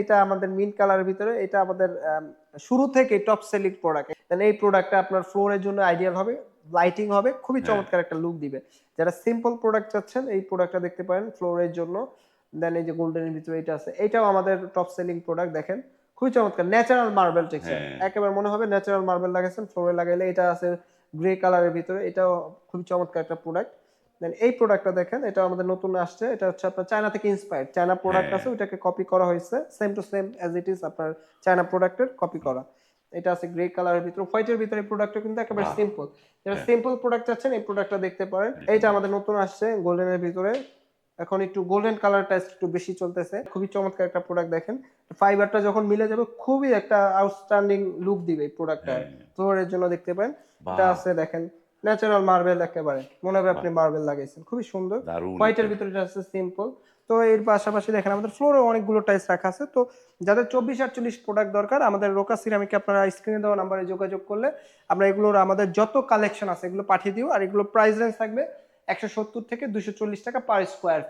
এটা আমাদের মিন্ট কালারের ভিতরে, এটা আমাদের শুরু থেকে টপ সেলিং প্রোডাক্ট। দেন এই প্রোডাক্টটা আপনার ফ্লোরের জন্য আইডিয়াল হবে, লাইটিং হবে, খুবই হ্যাঁ, চমৎকার একটা লুক দিবে। যারা সিম্পল প্রোডাক্ট চাচ্ছেন এই প্রোডাক্টটা দেখতে পারেন ফ্লোরের জন্য। দেন এই যে গোল্ডেনের ভিতরে এটা আছে, এটাও আমাদের টপ সেলিং প্রোডাক্ট। দেখেন খুবই চমৎকার, ন্যাচারাল মার্বেল টেক্সচার, হ্যাঁ, একেবারে মনে হবে ন্যাচারাল মার্বেল লাগাইছেন ফ্লোরে লাগাইলে। এটা আছে গ্রে কালারের ভিতরে, এটাও খুবই চমৎকার একটা প্রোডাক্ট। দেন এই প্রোডাক্টটা দেখেন, এটা আমাদের নতুন আসছে, এটা হচ্ছে আপনার চায়না থেকে ইন্সপায়ার্ড, চায়না প্রোডাক্ট হ্যাঁ, আছে ওইটাকে কপি করা হয়েছে, same to same as it is আপনার চায়না প্রোডাক্টের কপি করা। এটা আছে গ্রে কালারের ভিতরে, হোয়াইটের ভিতরে প্রোডাক্টটা কিন্তু একেবারে বাহ! সিম্পল। যারা হ্যাঁ, সিম্পল প্রোডাক্ট চাচ্ছেন এই প্রোডাক্টটা দেখতে পারেন। এইটা আমাদের নতুন আসছে গোল্ডেনের ভিতরে, এখন একটু গোল্ডেন কালারটা একটু বেশি চলতেছে, খুবই চমৎকার একটা প্রোডাক্ট। দেখেন ফাইবারটা যখন মিলে যাবে খুবই একটা আউটস্ট্যান্ডিং লুক দিবে এই প্রোডাক্টটা, হ্যাঁ, ফ্লোরের জন্য দেখতে পারেন। এটা বাহ! আছে দেখেন ন্যাচারাল মার্বেল, একেবারে মনে হবে বাহ! আপনি মার্বেল লাগাইছেন, খুবই সুন্দর। দারুণ হোয়াইটের একটা ভিতরে এটা আছে সিম্পল। তো এর পাশাপাশি দেখেন আমাদের ফ্লোরে অনেকগুলো টাইলস রাখা আছে। তো যাদের 24-48 প্রোডাক্ট দরকার আমাদের রোকা সিরামিকে আপনারা স্ক্রিনে দেওয়া নাম্বারে যোগাযোগ করলে আমরা এগুলোর আমাদের যত কালেকশন আছে এগুলো পাঠিয়ে দিও। আর এগুলো প্রাইস রেঞ্জ থাকবে 170 থেকে 240 টাকা পার স্কোয়ার।